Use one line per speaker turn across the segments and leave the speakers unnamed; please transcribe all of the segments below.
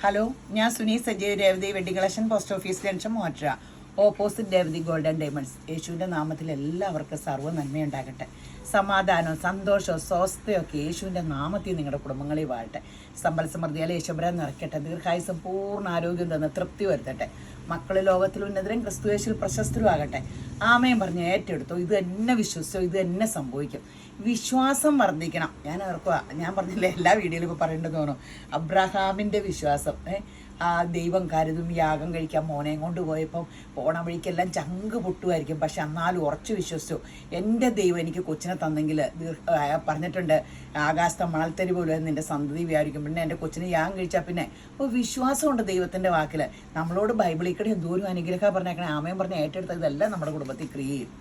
Hello, ഞാൻ Suni Sajeev Revathi wedding collection post office junction മോട്ര opposite Revathi golden diamonds. യേശുവിൻ്റെ നാമത്തിൽ എല്ലാവർക്കും സർവ്വ നന്മയുണ്ടാകട്ടെ. സമാധാനവും സന്തോഷവും സ്വസ്ഥയൊക്കെ യേശുവിൻ്റെ നാമത്തിൽ നിങ്ങളുടെ കുടുംബങ്ങളിൽ വാഴട്ടെ. സമ്പൽ സമൃദ്ധിയാൽ യേശുപുരം നിറയ്ക്കട്ടെ. ദീർഘായുസം പൂർണ്ണ ആരോഗ്യം തന്ന് തൃപ്തി വരുത്തട്ടെ. മക്കൾ ലോകത്തിൽ ഉന്നതരും ക്രിസ്തുയേശുവിൽ പ്രശസ്തരും ആകട്ടെ. ആമയും പറഞ്ഞ് ഏറ്റെടുത്തു. ഇത് എന്നെ വിശ്വസിച്ചോ, ഇത് എന്നെ സംഭവിക്കും. വിശ്വാസം വർദ്ധിക്കണം. ഞാൻ ഓർക്കുക, ഞാൻ പറഞ്ഞില്ലേ എല്ലാ വീഡിയോയിലും ഇപ്പോൾ പറയേണ്ടത് തോന്നും. അബ്രഹാമിൻ്റെ വിശ്വാസം, ആ ദൈവം കരുതും. യാഗം കഴിക്കാൻ മോനെയും കൊണ്ടുപോയപ്പം പോണ വഴിക്കെല്ലാം ചങ്ക് പൊട്ടുമായിരിക്കും, പക്ഷെ എന്നാലും ഉറച്ചു വിശ്വസിച്ചു. എൻ്റെ ദൈവം എനിക്ക് കൊച്ചിനെ തന്നെങ്കിൽ പറഞ്ഞിട്ടുണ്ട്, ആകാശത്തെ മണൽത്തരി പോലും നിൻ്റെ സന്തതി വിചാരിക്കും. പിന്നെ എൻ്റെ കൊച്ചിനെ യാഗം കഴിച്ചാൽ പിന്നെ അപ്പോൾ വിശ്വാസമുണ്ട് ദൈവത്തിൻ്റെ വാക്കിൽ. നമ്മളോട് ബൈബിളിൽ കൂടെ എന്തോരം അനുഗ്രഹം പറഞ്ഞേക്കണേ. ആമയും പറഞ്ഞ് ഏറ്റെടുത്ത ഇതെല്ലാം നമ്മുടെ കുടുംബത്തിൽ ക്രിയ ചെയ്യും.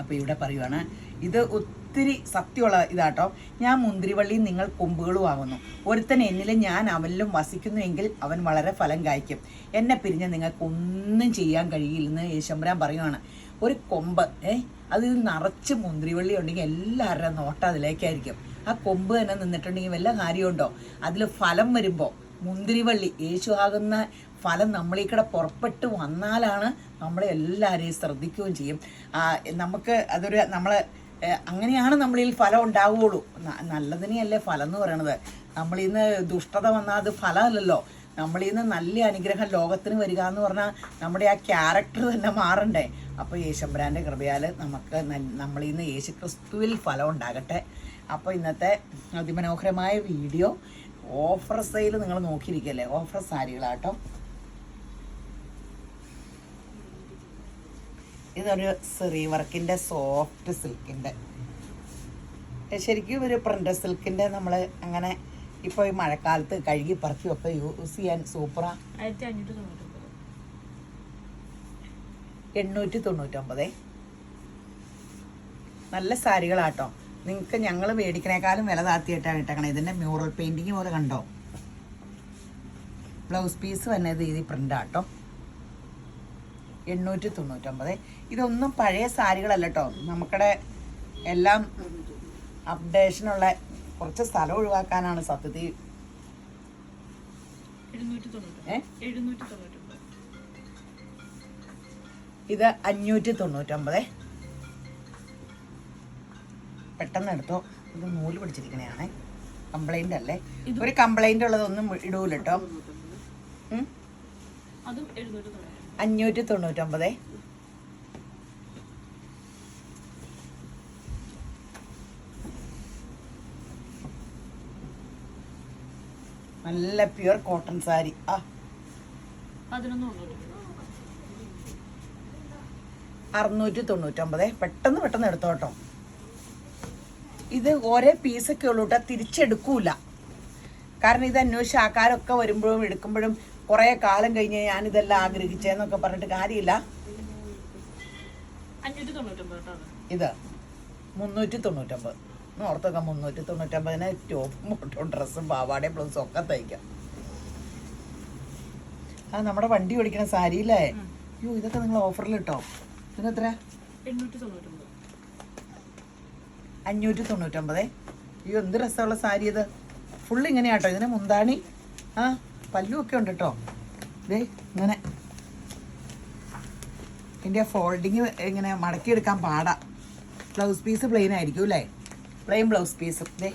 അപ്പോൾ ഇവിടെ പറയുവാണ്, ഇത് ഒത്തിരി സത്യമുള്ള ഇതാട്ടോ. ഞാൻ മുന്തിരിവള്ളിയും നിങ്ങൾ കൊമ്പുകളും ആകുന്നു. ഒരുത്തൻ എന്നിലും ഞാൻ അവനിലും വസിക്കുന്നുവെങ്കിൽ അവൻ വളരെ ഫലം കായ്ക്കും. എന്നെ പിരിഞ്ഞ് നിങ്ങൾക്കൊന്നും ചെയ്യാൻ കഴിയില്ലെന്ന് യേശുമ്പുരാൻ പറയുവാണ്. ഒരു കൊമ്പ് അതിൽ നിറച്ച് മുന്തിരിവള്ളി ഉണ്ടെങ്കിൽ എല്ലാവരുടെയും നോട്ടം അതിലേക്കായിരിക്കും. ആ കൊമ്പ് തന്നെ നിന്നിട്ടുണ്ടെങ്കിൽ വല്ല കാര്യമുണ്ടോ? അതിൽ ഫലം വരുമ്പോൾ മുന്തിരിവള്ളി യേശു ആകുന്ന ഫലം നമ്മളീ കൂടെ പുറപ്പെട്ട് വന്നാലാണ് നമ്മളെ എല്ലാവരെയും ശ്രദ്ധിക്കുകയും ചെയ്യും. നമുക്ക് അതൊരു അങ്ങനെയാണ് നമ്മളിൽ ഫലം ഉണ്ടാവുകയുള്ളൂ. നല്ലതിനെയല്ലേ ഫലം എന്ന് പറയണത്. നമ്മളിൽ നിന്ന് ദുഷ്ടത വന്നാൽ അത് ഫലമല്ലല്ലോ. നമ്മളിൽ നിന്ന് നല്ല അനുഗ്രഹം ലോകത്തിന് വരിക എന്ന് പറഞ്ഞാൽ നമ്മുടെ ആ ക്യാരക്ടർ തന്നെ മാറണ്ടേ. അപ്പോൾ യേശുമ്പുരാൻ്റെ കൃപയാൽ നമുക്ക് നമ്മളിൽ നിന്ന് യേശു ക്രിസ്തുവിൽ ഫലം ഉണ്ടാകട്ടെ. അപ്പോൾ ഇന്നത്തെ അതിമനോഹരമായ വീഡിയോ ഓഫർ സെയിൽ നിങ്ങൾ നോക്കിയിരിക്കല്ലേ. ഓഫർ സാരികളാട്ടോ. ഇതൊരു സെറി വർക്കിൻ്റെ സോഫ്റ്റ് സിൽക്കിൻ്റെ, ശരിക്കും ഒരു പ്രിൻ്റ് സിൽക്കിൻ്റെ. നമ്മൾ അങ്ങനെ ഇപ്പോൾ ഈ മഴക്കാലത്ത് കഴുകി പറക്കിയൊക്കെ യൂസ് ചെയ്യാൻ സൂപ്പറാണ്. 899. നല്ല സാരികളാട്ടോ. നിങ്ങൾക്ക് ഞങ്ങൾ മേടിക്കണേക്കാളും വില താത്തിയിട്ടാണ് ഇട്ടേക്കണേ. ഇതിൻ്റെ മ്യൂറൽ പെയിൻറ്റിങ് പോലെ കണ്ടോ. ബ്ലൗസ് പീസ് തന്നെ ഇത് പ്രിൻ്റാട്ടോ. 899. ഇതൊന്നും പഴയ സാരികളല്ല കേട്ടോ. നമുക്കിടെ എല്ലാം അപ്ഡേഷനുള്ള കുറച്ച് സ്ഥലം ഒഴിവാക്കാനാണ് സത്യത്തിൽ. ഇത് 599. പെട്ടെന്ന് എടുത്തോ. ഇത് നൂല് പിടിച്ചിരിക്കണേ. കംപ്ലൈൻ്റ് അല്ലേ. ഒരു കംപ്ലൈൻ്റ് ഉള്ളതൊന്നും ഇടൂല കേട്ടോ. 599. നല്ല പ്യുവർ കോട്ടൺ സാരി. 699. പെട്ടെന്ന് എടുത്തോട്ടോ. ഇത് ഓരോ പീസൊക്കെ ഉള്ളൂ കേട്ടോ, തിരിച്ചെടുക്കൂല. കാരണം ഇത് അന്വേഷിച്ച് ആൾക്കാരൊക്കെ വരുമ്പോഴും എടുക്കുമ്പോഴും കുറേ കാലം കഴിഞ്ഞ് ഞാനിതെല്ലാം ആഗ്രഹിച്ചെന്നൊക്കെ പറഞ്ഞിട്ട് കാര്യമില്ല. ഇത് 399. ഓർത്തൊക്കെ 399 ടോപ്പും മോട്ടോ ഡ്രസ്സും പാവാടയും ബ്ലൗസും ഒക്കെ തയ്ക്കാം. നമ്മുടെ വണ്ടി ഓടിക്കണ സാരിയില്ലേ. അയ്യോ, ഇതൊക്കെ നിങ്ങൾ ഓഫറിൽ കിട്ടോ. ഇതിനെത്ര? 599. അയ്യോ, എന്ത് രസമുള്ള സാരി ഇത്. ഫുള്ള് ഇങ്ങനെയാട്ടോ. ഇതിന് മുന്താണി പല്ലുമൊക്കെ ഉണ്ട് കേട്ടോ. ഇതേ ഇങ്ങനെ ഇതിൻ്റെ ഫോൾഡിങ് ഇങ്ങനെ മടക്കിയെടുക്കാൻ പാടാ. ബ്ലൗസ് പീസ് പ്ലെയിൻ ആയിരിക്കും അല്ലേ. പ്ലെയിൻ ബ്ലൗസ് പീസും ഇതേ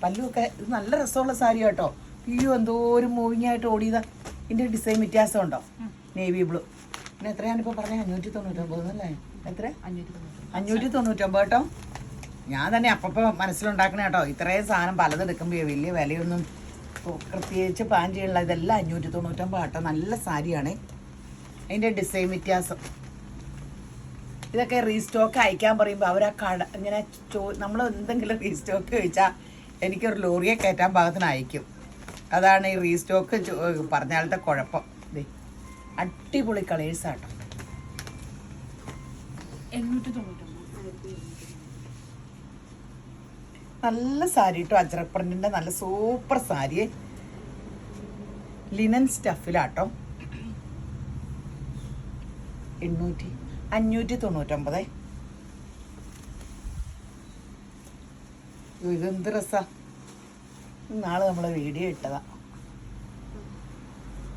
പല്ലുമൊക്കെ. ഇത് നല്ല രസമുള്ള സാരി കേട്ടോ. അയ്യോ, എന്തോരം മൂവിങ് ആയിട്ട് ഓടിയതാ. ഇതിൻ്റെ ഡിസൈൻ വ്യത്യാസം ഉണ്ടോ. Navy blue. പിന്നെ എത്രയാണിപ്പോൾ പറഞ്ഞത്? 599 അല്ലേ. എത്ര? 599 കേട്ടോ. ഞാൻ തന്നെ അപ്പം മനസ്സിലുണ്ടാക്കണേ കേട്ടോ. ഇത്രയും സാധനം പലതെടുക്കുമ്പോൾ വലിയ വിലയൊന്നും പ്രത്യേകിച്ച് പാൻ ചെയ്യാനുള്ള. ഇതെല്ലാം 599 കേട്ടോ. നല്ല സാരിയാണ്. അതിൻ്റെ ഡിസൈൻ വ്യത്യാസം. ഇതൊക്കെ റീസ്റ്റോക്ക് അയക്കാൻ പറയുമ്പോൾ അവർ ആ കട ഇങ്ങനെ നമ്മൾ എന്തെങ്കിലും റീസ്റ്റോക്ക് ചോദിച്ചാൽ എനിക്കൊരു ലോറിയെ കയറ്റാൻ പാകത്തിന് അയക്കും. അതാണ് ഈ റീസ്റ്റോക്ക് പറഞ്ഞാലത്തെ കുഴപ്പം. ഇതേ അടിപൊളി കളേഴ്സാട്ടോ.
899.
നല്ല സാരി കേട്ടോ. അജ്രക് പ്രിന്റിൻ്റെ നല്ല സൂപ്പർ സാരി. ലിനൻ സ്റ്റഫിലാട്ടോ. 599. ഇതെന്ത് രസാ. നാളെ നമ്മൾ വീഡിയോ ഇട്ടതാ.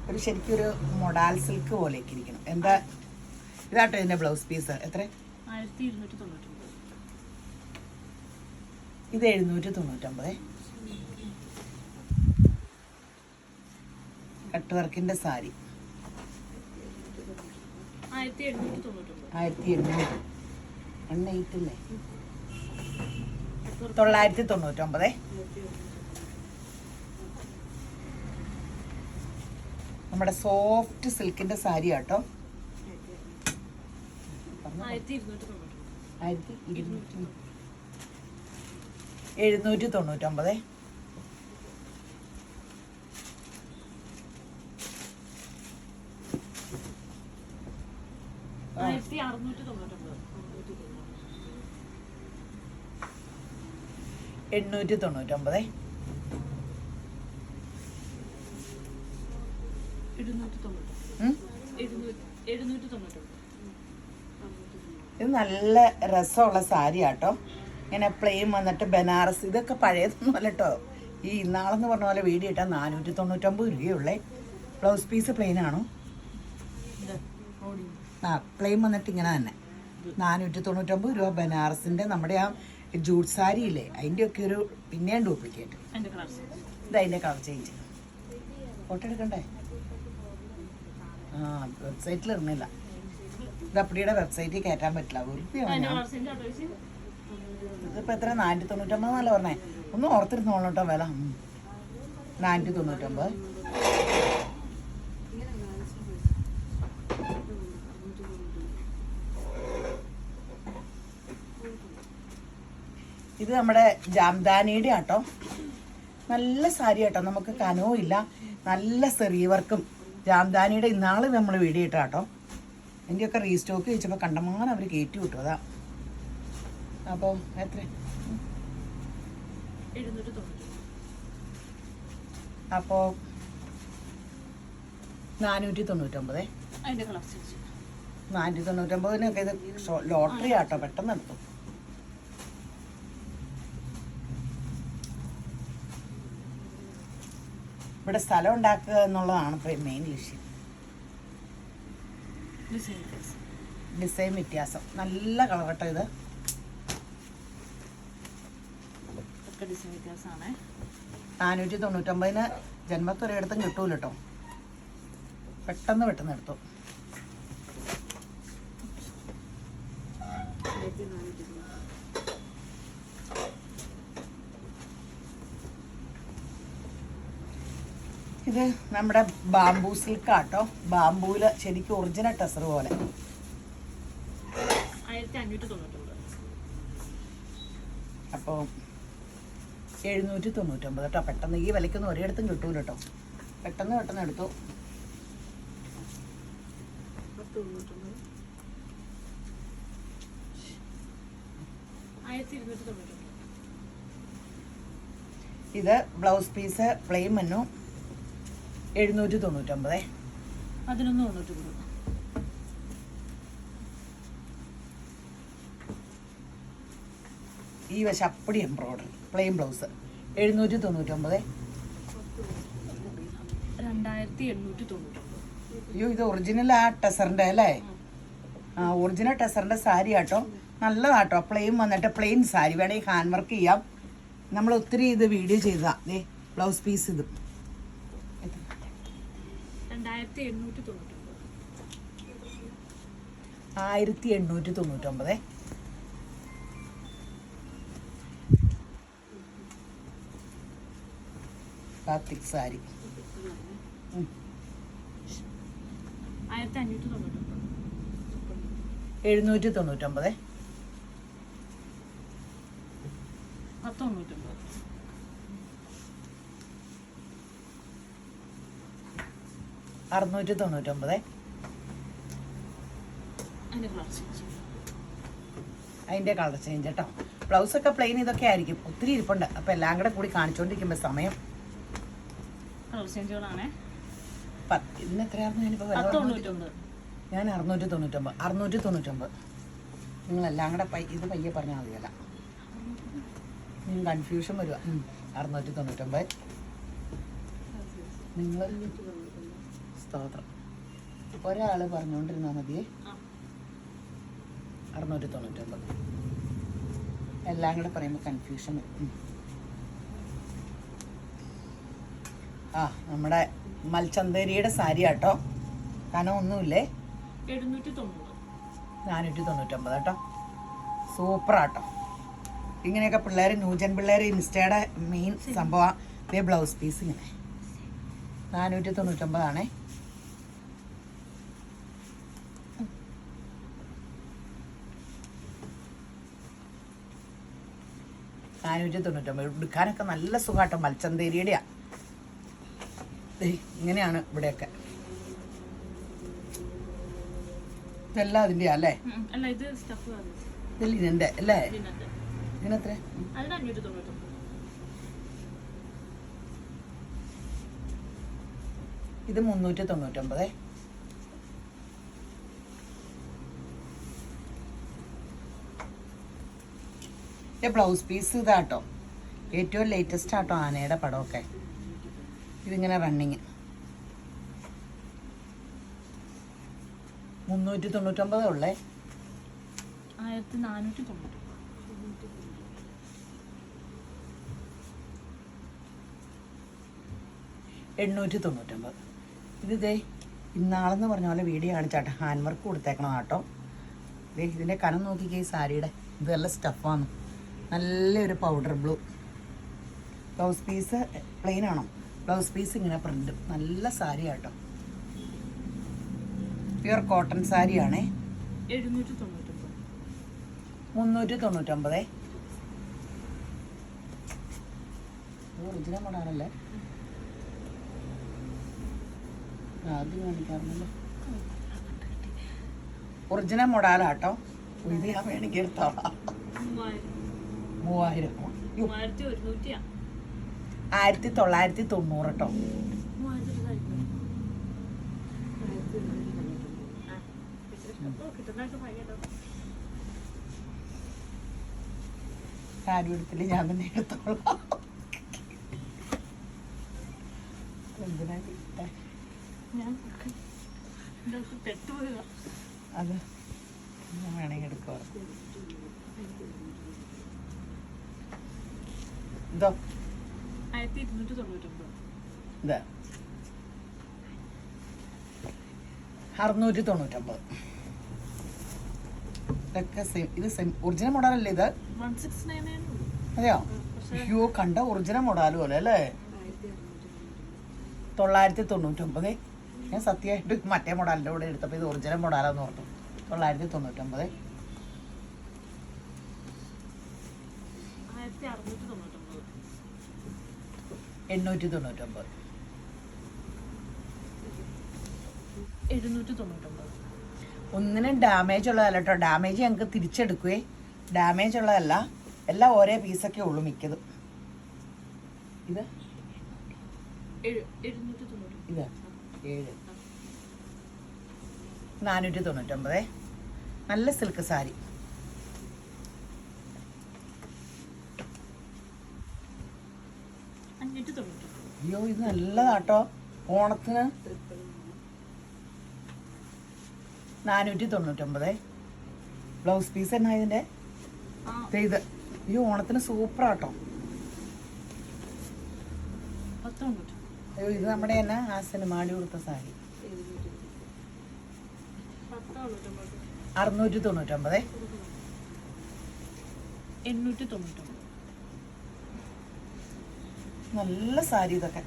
ഒരു ശരിക്കും ഒരു മൊഡാൽ സിൽക്ക് പോലെയൊക്കെ ഇരിക്കണം. എന്താ ഇതാട്ടോ ഇതിൻ്റെ ബ്ലൗസ് പീസ്. എത്ര?
1299.
ഇത് 799. കട്ട് വർക്കിൻ്റെ സാരി
1799.
1800 999. നമ്മുടെ സോഫ്റ്റ് സിൽക്കിന്റെ സാരി ആട്ടോ.
1799.
799. എണ്ണൂറ്റി 899.
799.
ഇത് നല്ല രസമുള്ള സാരി ആട്ടോ. ഇങ്ങനെ പ്ലെയിൻ വന്നിട്ട് ബനാറസ്. ഇതൊക്കെ പഴയതൊന്നും അല്ല കേട്ടോ. ഈ ഇന്നാളെന്ന് പറഞ്ഞ പോലെ വീഡിയോ ഇട്ടാൽ 499 രൂപയുള്ളേ. ബ്ലൗസ് പീസ് പ്ലെയിൻ ആണോ? ആ പ്ലെയിൻ വന്നിട്ട് ഇങ്ങനെ തന്നെ 499 രൂപ. ബനാറസിൻ്റെ നമ്മുടെ ആ ജൂട്ട് സാരി ഇല്ലേ, അതിൻ്റെ ഒക്കെ ഒരു പിന്നെയും ഡ്യൂപ്ലിക്കേറ്റ്. ഇത് അതിൻ്റെ കളർ ചേഞ്ച്. ഫോട്ടോ എടുക്കണ്ടേ? ആ വെബ്സൈറ്റിൽ ഇടുന്നില്ല. ഇത് അപ്പടിയുടെ വെബ്സൈറ്റിൽ കയറ്റാൻ പറ്റില്ല. ഇതിപ്പോൾ എത്ര? 499 എന്നല്ല പറഞ്ഞേ. ഒന്ന് ഓർത്തിരുന്നോളൂ കേട്ടോ വില. 499. ഇത് നമ്മുടെ ജാംദാനിയുടെ ആട്ടോ. നല്ല സാരി ആട്ടോ. നമുക്ക് കനോ ഇല്ല. നല്ല സെറി വർക്കും ജാംദാനിയുടെ ഇന്നാള് നമ്മൾ വീഡിയോ ഇട്ടാട്ടോ. അതിൻ്റെയൊക്കെ റീസ്റ്റോക്ക് ചോദിച്ചപ്പോൾ കണ്ടമാനം അവർ കയറ്റി വിട്ടു. അതാ. അപ്പോൾ എത്ര? അപ്പോൾ 499. 499 ഇത് ലോട്ടറി ആട്ടോ. പെട്ടെന്ന് എടുത്തു. ഇവിടെ സ്ഥലം ഉണ്ടാക്കുക എന്നുള്ളതാണ് മെയിൻ ലക്ഷ്യം. ഡിസൈൻ വ്യത്യാസം. നല്ല കളർ കേട്ടോ. ഇത് 499 ജന്മത്തൊരിടത്തും കിട്ടൂല കേട്ടോ. പെട്ടെന്ന് എടുത്തു. ഇത് നമ്മുടെ ബാംബൂ സിൽക്ക് ആട്ടോ. ബാംബൂല് ശരിക്കും ഒറിജിനൽ ടെസർ പോലെ.
1599.
അപ്പോൾ 799 കേട്ടോ. പെട്ടെന്ന് ഈ വിലയ്ക്കൊന്നും ഒരിടത്തും കിട്ടൂല കേട്ടോ. പെട്ടെന്ന് എടുത്തു.
1299.
ഇത് ബ്ലൗസ് പീസ് പ്ലെയിൻ മെന്നു 799.
1199.
ഈ വശം അപ്പടി എംബ്രോയിഡറി പ്ലെയിൻ ബ്ലൗസ് 799.
2899.
അയ്യോ ഇത് ഒറിജിനൽ ആ ടെസറിൻ്റെ അല്ലേ? ആ ഒറിജിനൽ ടെസറിൻ്റെ സാരി ആട്ടോ. നല്ലതാട്ടോ. പ്ലെയിൻ വന്നിട്ട് പ്ലെയിൻ സാരി വേണമെങ്കിൽ ഹാൻഡ് വർക്ക് ചെയ്യാം. നമ്മൾ ഒത്തിരി ഇത് വീഡിയോ ചെയ്തതാ. ദേ ബ്ലൗസ് പീസ് ഇത് 1899. കാർത്തിക് സാരി 799. 699. അതിൻ്റെ കളർ ചേഞ്ച് കേട്ടോ. ബ്ലൗസൊക്കെ പ്ലെയിൻ ഇതൊക്കെ ആയിരിക്കും. ഒത്തിരി ഇരിപ്പുണ്ട്. അപ്പോൾ എല്ലാം കൂടെ കൂടി കാണിച്ചുകൊണ്ടിരിക്കുമ്പോൾ സമയം ഇന്ന് എത്രയായിരുന്നു? ഞാനിപ്പോൾ ഞാൻ 699. നിങ്ങളെല്ലാം കൂടെ ഇത് പയ്യെ പറഞ്ഞാൽ മതിയല്ല. കൺഫ്യൂഷൻ വരുക. 699. നിങ്ങൾ സ്തോത്രം. ഒരാൾ പറഞ്ഞുകൊണ്ടിരുന്നാൽ മതിയേ.
ആ
699. എല്ലാം കൂടെ പറയുമ്പോൾ കൺഫ്യൂഷൻ. ആ നമ്മുടെ മൽച്ചന്തേരിയുടെ സാരി ആട്ടോ. കനം ഒന്നുമില്ലേ.
790.
499 കേട്ടോ. സൂപ്പറാട്ടോ. ഇങ്ങനെയൊക്കെ പിള്ളേർ ന്യൂജൻ പിള്ളേർ ഇൻസ്റ്റയുടെ മെയിൻ സംഭവം. ഇതേ ബ്ലൗസ് പീസ് ഇങ്ങനെ 499 ആണേ. എടുക്കാനൊക്കെ നല്ല സുഖമാട്ടോ. മൽച്ചന്തേരിയുടെയാ. ഇങ്ങനെയാണ് ഇവിടെയൊക്കെ. ഇതെല്ലാം അതിൻ്റെ അല്ലേ?
അല്ല ഇത് സ്റ്റഫ്
ഇതിൽ ഇതിൻ്റെ അല്ലേ? ഇതിനെത്ര?
അതിന് 599.
ഇത് 399. ബ്ലൗസ് പീസ് ഇതാട്ടോ. ഏറ്റവും ലേറ്റസ്റ്റ് ആട്ടോ ആനയുടെ പടമൊക്കെ. ഇതിങ്ങനെ റണ്ണിങ് 399 ഉള്ളേ.
1490.
899. ഇതേ ഇന്നാളെന്ന് പറഞ്ഞ പോലെ വീഡിയോ കാണിച്ചാട്ടെ. ഹാൻഡ് വർക്ക് കൊടുത്തേക്കണം കേട്ടോ. ദേ ഇതിൻ്റെ കനം നോക്കിക്കേ ഈ സാരിയുടെ. ഇത് നല്ല സ്റ്റഫാണ്. നല്ലൊരു powder blue. Blouse piece plain ആണോ? ബ്ലൗസ് പീസ് ഇങ്ങനെ പ്രിൻറ്റും. നല്ല സാരി കേട്ടോ. പ്യുർ കോട്ടൺ സാരിയാണേ.
799.
399. ഒറിജിനൽ മോഡാണല്ലേ? അത് കാണിക്കാറുണ്ടല്ലോ. ഒറിജിനൽ മോഡാലാട്ടോ. ഇത് ഞാൻ വേണമെങ്കിൽ എടുത്തോളാം. 3000.
3100.
1990 കേട്ടോ. സാരി എടുത്തില്ല, ഞാൻ തന്നെ എടുത്തോളാം. എന്തിനാ കിട്ടേ? അത് ഞാൻ വേണമെങ്കിൽ എടുക്കുക. ഇതോ
1299.
ഇത് 699. ഇതൊക്കെ സെയിം. ഇത് സെയിം ഒറിജിനൽ മോഡലല്ലേ ഇത്?
1699.
അതെയോ? അയ്യോ കണ്ട ഒറിജിനൽ മോഡൽ പോലെ അല്ലേ? 999. ഞാൻ സത്യമായിട്ട് മറ്റേ മോഡലിൻ്റെ കൂടെ എടുത്തപ്പോൾ ഇത് ഒറിജിനൽ മോഡലാന്ന് ഓർത്തു. 999.
1699.
899.
799.
ഒന്നിനും ഡാമേജ് ഉള്ളതല്ല കേട്ടോ. ഡാമേജ് ഞങ്ങൾക്ക് തിരിച്ചെടുക്കുവേ. ഡാമേജ് ഉള്ളതല്ല. എല്ലാം ഓരോ പീസൊക്കെ ഉള്ളൂ മിക്കതും. ഇത്
799.
ഇത് 7. 499. നല്ല സിൽക്ക് സാരി.
599.
അയ്യോ ഇത് നല്ലതാട്ടോ. ഓണത്തിന് 499. ബ്ലൗസ് പീസ് എന്നാ ഇതിൻ്റെ? ഇത് ഈ ഓണത്തിന് സൂപ്പറാട്ടോ.
1099.
അയ്യോ ഇത് നമ്മുടെ തന്നെ ആ സിനിമാടി കൊടുത്ത സാരി. 699.
899.
നല്ല സാരി ഇതൊക്കെ.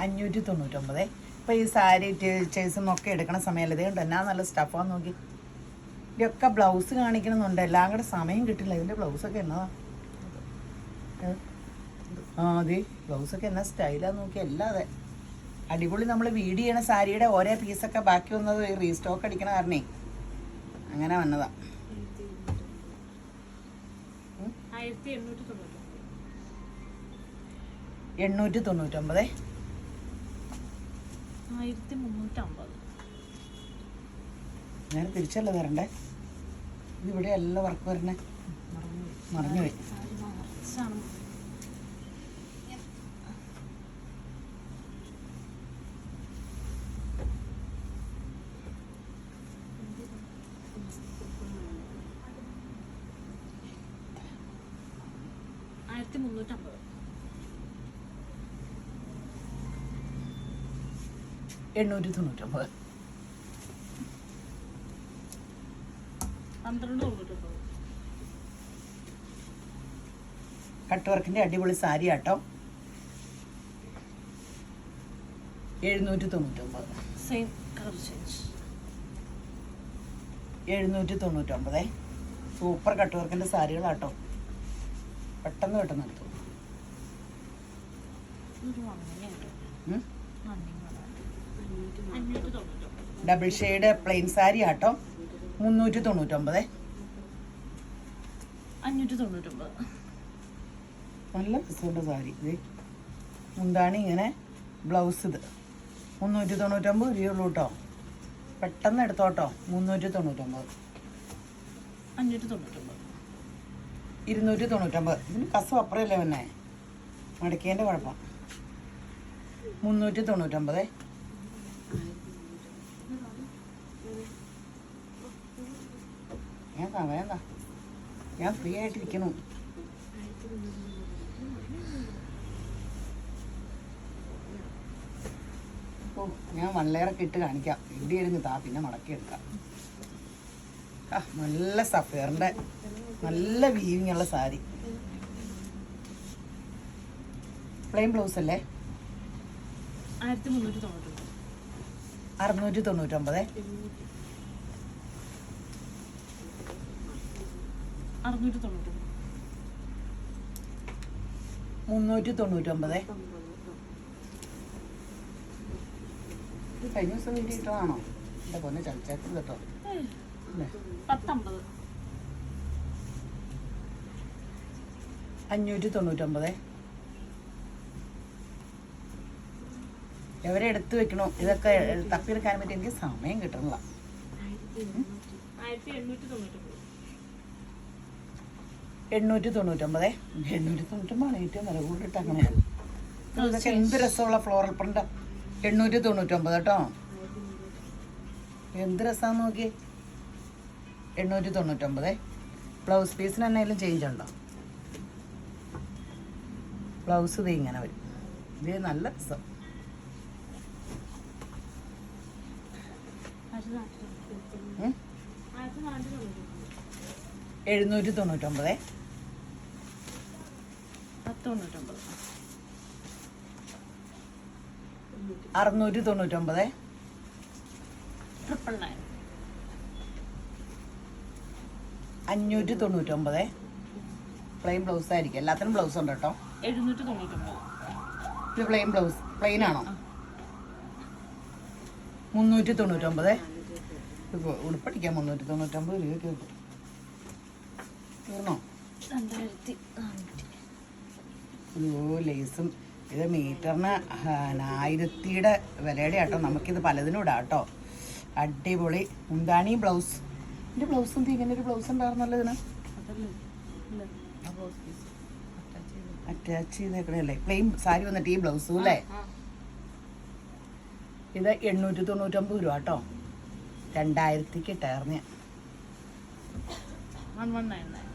599. ഇപ്പം ഈ സാരി ടീച്ചേഴ്സും ഒക്കെ എടുക്കണ സമയമല്ലേ? ഇത് കണ്ടോ എന്നാ നല്ല സ്റ്റഫാന്ന് നോക്കി. ഇതൊക്കെ ബ്ലൗസ് കാണിക്കണമെന്നുണ്ട്. എല്ലാം കൂടെ സമയം കിട്ടില്ല. ഇതിൻ്റെ ബ്ലൗസൊക്കെ എന്നതാ? ആ അതെ ബ്ലൗസൊക്കെ എന്നാ സ്റ്റൈലാന്ന് നോക്കി. അല്ലാതെ അടിപൊളി. നമ്മൾ വീഡിയോ ചെയ്യണ സാരിയുടെ ഓരോ പീസൊക്കെ ബാക്കി വന്നത് റീസ്റ്റോക്ക് അടിക്കണ കാരണേ അങ്ങനെ വന്നതാ.
1899.
899.
1350.
ഞാൻ തിരിച്ചല്ല തരണ്ടേ. ഇതിവിടെ എല്ലാ വർക്ക് വരണേ. മറന്നുപോയി.
1350.
899.
1299.
കട്ട് വർക്കിൻ്റെ അടിപൊളി സാരി ആട്ടോ. 799.
Same colour change.
799. Super cut വർക്കിൻ്റെ സാരികളാട്ടോ. പെട്ടെന്ന് പെട്ടെന്ന് എടുത്തു.
ഒരു മഞ്ഞയുണ്ട്.
ഉം.
മഞ്ഞ colour. 599.
Double shade plain sari ആട്ടോ. 399.
599.
നല്ല രസമുള്ള സാരി. ഇത് മുന്താണി ഇങ്ങനെ, ബ്ലൗസ് ഇത് 399 രൂപയുള്ളൂ കേട്ടോ. പെട്ടെന്ന് എടുത്തോട്ടോ. 399.
599.
299. ഇതിന് കസം അപ്പുറമല്ലേ പിന്നെ മടക്കേൻ്റെ കുഴപ്പം. 399. വേണ്ട ഞാൻ ഫ്രീ ആയിട്ടിരിക്കണു. ഓ ഞാൻ 1 ലെയറൊക്കെ ഇട്ട് കാണിക്കാം. ഇവിടെ ഇരുന്ന് താ പിന്നെ മടക്കിയെടുക്കാം. ആ നല്ല സഫയറിൻ്റെ നല്ല വീവിങ് ഉള്ള സാരി. പ്ലെയിൻ ബ്ലൗസ് അല്ലേ.
1399.
699.
699.
399. ഇത് കഴിഞ്ഞ ദിവസം വീട്ടിൽ ഇട്ടതാണോ? എൻ്റെ പൊന്നെ ചളിച്ചാക്കരുത് കേട്ടോ. അല്ലേ
1050.
599. എവരെ എടുത്ത് വെക്കണോ? ഇതൊക്കെ തപ്പിയെടുക്കാൻ പറ്റി എനിക്ക് സമയം കിട്ടണില്ല.
1899.
899. 899 ഏറ്റവും വില കൂടുതലിട്ട് അങ്ങനെ. ഇതൊക്കെ എന്ത് രസമുള്ള ഫ്ലോറൽ പ്രിന്റ്. 899 കേട്ടോ. എന്ത് രസമാണെന്ന് നോക്കി. 899. ബ്ലൗസ് പീസിന് എന്നായാലും ചേഞ്ച് ഉണ്ടോ? ബ്ലൗസ് ഇത് ഇങ്ങനെ വരും. ഇത് നല്ല രസം. 799.
1099.
699.
999.
599. പ്ലെയിൻ ബ്ലൗസ് ആയിരിക്കും. എല്ലാത്തിനും ബ്ലൗസ് ഉണ്ട് കേട്ടോ.
799.
ഇത് പ്ലെയിൻ ബ്ലൗസ്. പ്ലെയിൻ ആണോ? 399. ഇപ്പോൾ ഉടുപ്പടിക്കാൻ 399 രൂപയ്ക്ക് കിട്ടും. തീർന്നോ?
2400.
അയ്യോ ലേസും. ഇത് മീറ്ററിന് 1000യുടെ വിലയുടെ ആട്ടോ. നമുക്കിത് പലതിനും ഇടാം കേട്ടോ. അടിപൊളി മുന്താണി ബ്ലൗസ്. എൻ്റെ ബ്ലൗസ് എന്ത് ഇങ്ങനെ ഒരു ബ്ലൗസ് ഉണ്ടായിരുന്നല്ലോ ഇതിന്. അറ്റാച്ച് ചെയ്തേക്കണല്ലേ. പ്ലെയിൻ സാരി വന്നിട്ട് ഈ ബ്ലൗസും അല്ലേ. ഇത് 899 രൂപ കേട്ടോ. 2000ക്ക് ഇട്ടായിരുന്ന.
1199.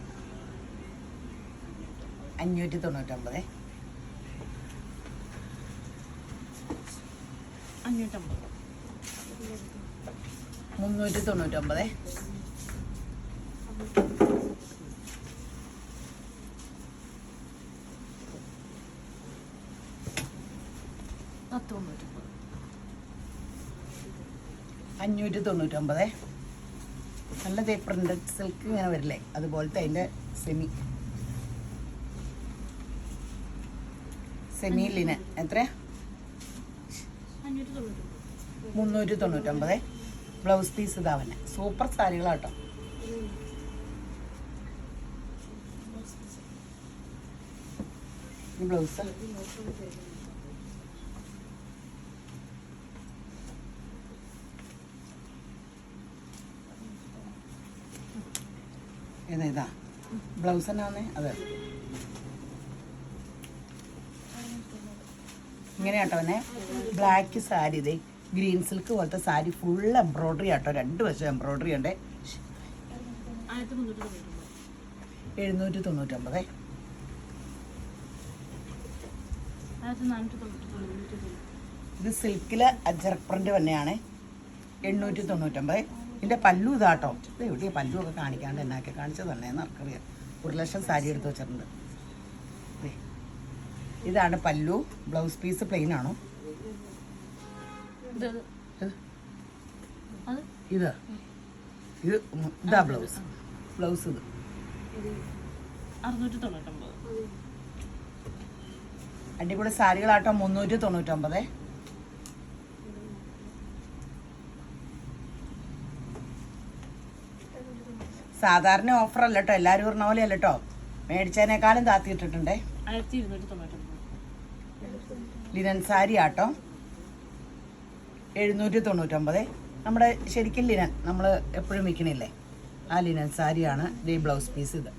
599.
550.
399. 599. നല്ല പ്രിന്റഡ് സിൽക്ക് ഇങ്ങനെ വരില്ലേ, അതുപോലത്തെ അതിൻ്റെ സെമി ലിനൻ. എത്ര? 399. ബ്ലൗസ് പീസ് ഇതാവന്നെ. സൂപ്പർ സാരികളാട്ടോ. ഈ ബ്ലൗസ് ഏതാ ബ്ലൗസ് തന്നെ വന്നേ. അതെ ഇങ്ങനെയാട്ടോ തന്നെ. ബ്ലാക്ക് സാരി. ഇതേ ഗ്രീൻ സിൽക്ക് പോലത്തെ സാരി ഫുൾ എംബ്രോയ്ഡറി ആട്ടോ. 2 വശം എംബ്രോയ്ഡറി ഉണ്ട്.
1399.
799.
1499.
ഇത് സിൽക്കില് അജറക് പ്രിന്റ് തന്നെയാണ് 899. ഇതിൻ്റെ പല്ലു ഇതാട്ടോ. ഇത് എവിടെയാ പല്ലു ഒക്കെ കാണിക്കാണ്ട് എന്നാക്കി കാണിച്ചത് തന്നെ നമുക്കറിയാം. 1,00,000 സാരി എടുത്ത് വെച്ചിട്ടുണ്ട്. ദേ, ഇതാണ് പല്ലു. ബ്ലൗസ് പീസ് പ്ലെയിൻ ആണോ
ഇത് അത്
ഇത് ഇത് ഇതാ ബ്ലൗസ് ഇത്
699.
അടിപൊളി സാരികളാട്ടോ. 399. സാധാരണ ഓഫർ അല്ല കേട്ടോ, എല്ലാവരും പറഞ്ഞ പോലെ അല്ല കേട്ടോ. മേടിച്ചതിനേക്കാളും താത്തിയിട്ടിട്ടുണ്ടേ.
1299.
ലിനൻ സാരി ആട്ടോ 799. നമ്മുടെ ശരിക്കും ലിനൻ നമ്മൾ എപ്പോഴും വിൽക്കണില്ലേ, ആ ലിനൻ സാരിയാണ്. ഈ ബ്ലൗസ് പീസ് ഇത്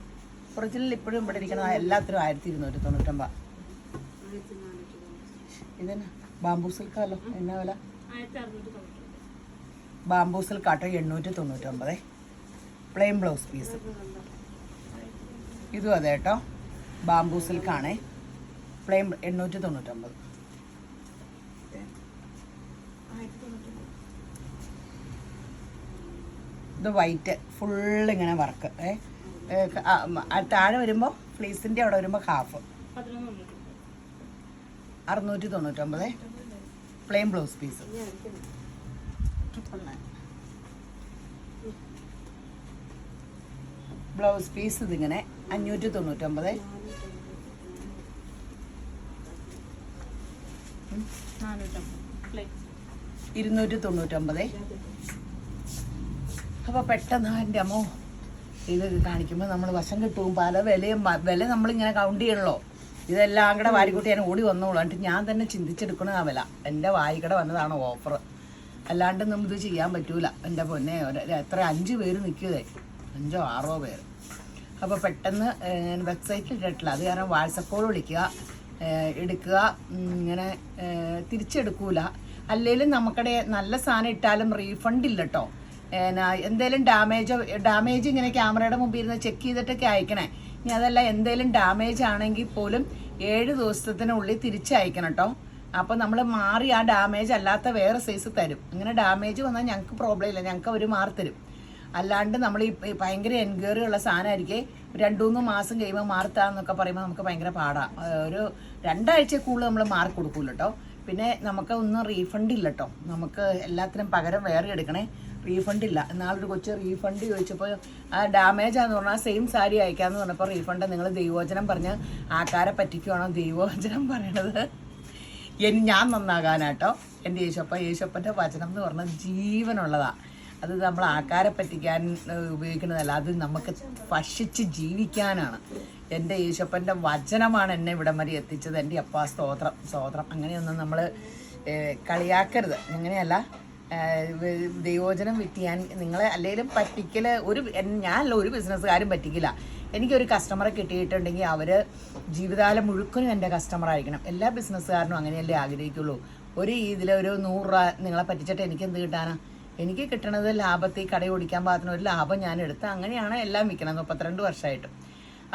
ഒറിജിനൽ ഇപ്പോഴും ഇവിടെ ഇരിക്കുന്ന എല്ലാത്തിനും 1299. ഇതന്നെ ബാംബൂ സിൽക്കാണല്ലോ. എന്നാ വില?
1699.
ബാംബൂ സിൽക്കാട്ടോ 899. Plain blouse piece. ഇതും അതെ കേട്ടോ, ബാംബൂ സിൽക്കാണേ. പ്ലെയിൻ 899. ഇത് വൈറ്റ് ഫുള്ള് ഇങ്ങനെ വർക്ക്. താഴെ വരുമ്പോൾ ഫ്ലീസിൻ്റെ അവിടെ വരുമ്പോൾ half. 699. Plain blouse piece. Blouse piece ഇതിങ്ങനെ 599. 299. അപ്പോൾ പെട്ടെന്ന് എൻ്റെ അമ്മോ ഇത് കാണിക്കുമ്പോൾ നമ്മൾ വശം കിട്ടും. പല വില നമ്മളിങ്ങനെ കൗണ്ട് ചെയ്യണല്ലോ. ഇതെല്ലാം കൂടെ വാരിക്കൂട്ടി ഞാൻ ഓടി വന്നോളൂ. എന്നിട്ട് ഞാൻ തന്നെ ചിന്തിച്ചെടുക്കണ ആ വില. എൻ്റെ വായിക്കടെ വന്നതാണ് ഓഫർ. അല്ലാണ്ട് നമ്മൾ ഇത് ചെയ്യാൻ പറ്റൂല. എൻ്റെ പൊന്നെ എത്ര 5 പേര് നിൽക്കുകയെ, 5 or 6 പേര്. അപ്പോൾ പെട്ടെന്ന് വെബ്സൈറ്റിൽ ഇട്ടിട്ടില്ല. അത് കാരണം വാട്സപ്പോൾ വിളിക്കുക, എടുക്കുക. ഇങ്ങനെ തിരിച്ചെടുക്കൂല. അല്ലെങ്കിലും നമുക്കിടെ നല്ല സാധനം ഇട്ടാലും റീഫണ്ട് ഇല്ല കേട്ടോ. എന്തേലും ഡാമേജ് ഇങ്ങനെ ക്യാമറയുടെ മുമ്പിൽ ഇരുന്ന് ചെക്ക് ചെയ്തിട്ടൊക്കെ അയക്കണേ. ഇനി അതല്ല, എന്തേലും ഡാമേജ് ആണെങ്കിൽ പോലും 7 ദിവസത്തിനുള്ളിൽ തിരിച്ചയക്കണം കേട്ടോ. അപ്പോൾ നമ്മൾ മാറി ആ ഡാമേജ് അല്ലാത്ത വേറെ സൈസ് തരും. അങ്ങനെ ഡാമേജ് വന്നാൽ ഞങ്ങൾക്ക് പ്രോബ്ലം ഇല്ല, ഞങ്ങൾക്ക് അവർ മാറി തരും. അല്ലാണ്ട് നമ്മൾ ഈ ഭയങ്കര എൻക്വയറി ഉള്ള സാധനമായിരിക്കും 2-3 മാസം കഴിയുമ്പോൾ മാർത്താന്നൊക്കെ പറയുമ്പോൾ നമുക്ക് ഭയങ്കര പാടാണ്. ഒരു 2 ആഴ്ച കൂടുതൽ നമ്മൾ മാർക്ക് കൊടുക്കൂല കേട്ടോ. പിന്നെ നമുക്ക് ഒന്നും റീഫണ്ട് ഇല്ല കേട്ടോ. നമുക്ക് എല്ലാത്തിനും പകരം വേറെ എടുക്കണേ, റീഫണ്ട് ഇല്ല. എന്നാളൊരു കൊച്ച് റീഫണ്ട് ചോദിച്ചപ്പോൾ ആ ഡാമേജാന്ന് പറഞ്ഞാൽ സെയിം സാരി അയക്കാമെന്ന് പറഞ്ഞപ്പോൾ റീഫണ്ട് നിങ്ങൾ ദൈവവചനം പറഞ്ഞ് ആൾക്കാരെ പറ്റിക്കുവാണോ ദൈവവചനം പറയണത്? ഞാൻ നന്നാകാനാട്ടോ. എൻ്റെ യേശപ്പൻ്റെ വചനം എന്ന് പറഞ്ഞാൽ ജീവനുള്ളതാണ്. അത് നമ്മൾ ആൾക്കാരെ പറ്റിക്കാൻ ഉപയോഗിക്കുന്നതല്ല, അത് നമുക്ക് ഭക്ഷിച്ച് ജീവിക്കാനാണ്. എൻ്റെ യേശപ്പൻ്റെ വചനമാണ് എന്നെ ഇവിടം വരെ എത്തിച്ചത്. എൻ്റെ അപ്പാ സ്തോത്രം. അങ്ങനെയൊന്നും നമ്മൾ കളിയാക്കരുത്. അങ്ങനെയല്ല, ദൈവോചനം വിറ്റിയാൻ നിങ്ങളെ അല്ലെങ്കിലും പറ്റിക്കൽ ഞാനല്ല, ഒരു ബിസിനസ്സുകാരും പറ്റിക്കില്ല. എനിക്കൊരു കസ്റ്റമറെ കിട്ടിയിട്ടുണ്ടെങ്കിൽ അവർ ജീവിതകാലം മുഴുക്കനും എൻ്റെ കസ്റ്റമറായിരിക്കണം. എല്ലാ ബിസിനസ്സുകാരനും അങ്ങനെയല്ലേ ആഗ്രഹിക്കുള്ളൂ. ഇതിലൊരു 100 രൂപ നിങ്ങളെ പറ്റിച്ചിട്ട് എനിക്ക് എന്ത് കിട്ടാനാ? എനിക്ക് കിട്ടണത് ലാഭത്തിൽ കട ഓടിക്കാൻ പാകത്തിന് ഒരു ലാഭം ഞാൻ എടുത്ത് അങ്ങനെയാണ് എല്ലാം വിൽക്കണം 32 വർഷമായിട്ടും.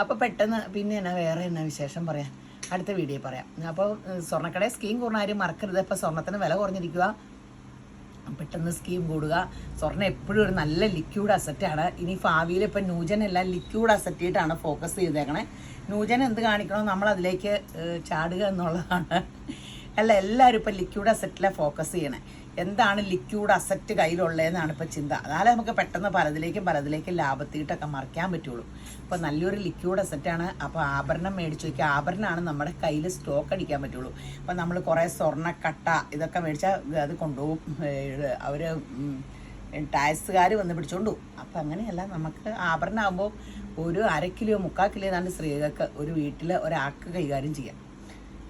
അപ്പോൾ പെട്ടെന്ന് പിന്നെ വേറെ എന്നാ വിശേഷം പറയാം, അടുത്ത വീഡിയോ പറയാം. അപ്പോൾ സ്വർണ്ണക്കട സ്കീം കൂടുന്ന ആരും മറക്കരുത്. ഇപ്പോൾ സ്വർണ്ണത്തിന് വില കുറഞ്ഞിരിക്കുക, പെട്ടെന്ന് സ്കീം കൂടുക. സ്വർണ്ണം എപ്പോഴും ഒരു നല്ല ലിക്വിഡ് അസറ്റാണ്. ഇനി ഭാവിയിൽ ഇപ്പം ന്യൂജൻ എല്ലാം ലിക്വിഡ് അസറ്റായിട്ടാണ് ഫോക്കസ് ചെയ്തേക്കണേ. ന്യൂജൻ എന്ത് കാണിക്കണോ നമ്മൾ അതിലേക്ക് ചാടുക എന്നുള്ളതാണ്. അല്ല, എല്ലാവരും ഇപ്പം ലിക്വിഡ് അസറ്റിലാണ് ഫോക്കസ് ചെയ്യണേ. എന്താണ് ലിക്വിഡ് അസറ്റ് കയ്യിലുള്ളതെന്നാണ് ഇപ്പോൾ ചിന്ത. അതായത് നമുക്ക് പെട്ടെന്ന് പലതിലേക്കും ലാഭത്തിയിട്ടൊക്കെ മറിക്കാൻ പറ്റുള്ളൂ. അപ്പോൾ നല്ലൊരു ലിക്വിഡ് അസറ്റാണ്. അപ്പോൾ ആഭരണം മേടിച്ച് വയ്ക്കുക. ആഭരണമാണ് നമ്മുടെ കയ്യിൽ സ്റ്റോക്ക് അടിക്കാൻ പറ്റുള്ളൂ. അപ്പോൾ നമ്മൾ കുറേ സ്വർണ്ണക്കട്ട ഇതൊക്കെ മേടിച്ചാൽ അത് കൊണ്ടുപോകും, അവർ ടാക്സുകാർ വന്ന് പിടിച്ചോണ്ടു. അപ്പോൾ അങ്ങനെയല്ല, നമുക്ക് ആഭരണം ആകുമ്പോൾ ഒരു 1/2 കിലോ 3/4 കിലോ ഏതാണ്ട് സ്ത്രീകൾക്ക് ഒരു വീട്ടിൽ ഒരാൾക്ക് കൈകാര്യം ചെയ്യാം.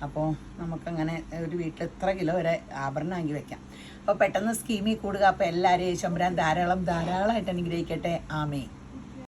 അപ്പോൾ നമുക്കങ്ങനെ ഒരു വീട്ടിൽ എത്ര കിലോ വരെ ആഭരണം വാങ്ങി വെക്കാം. അപ്പോൾ പെട്ടെന്ന് സ്കീമിൽ കൂടുക. അപ്പോൾ എല്ലാവരെയും ശമ്പരാൻ ധാരാളമായിട്ട് അനുഗ്രഹിക്കട്ടെ. ആമേൻ.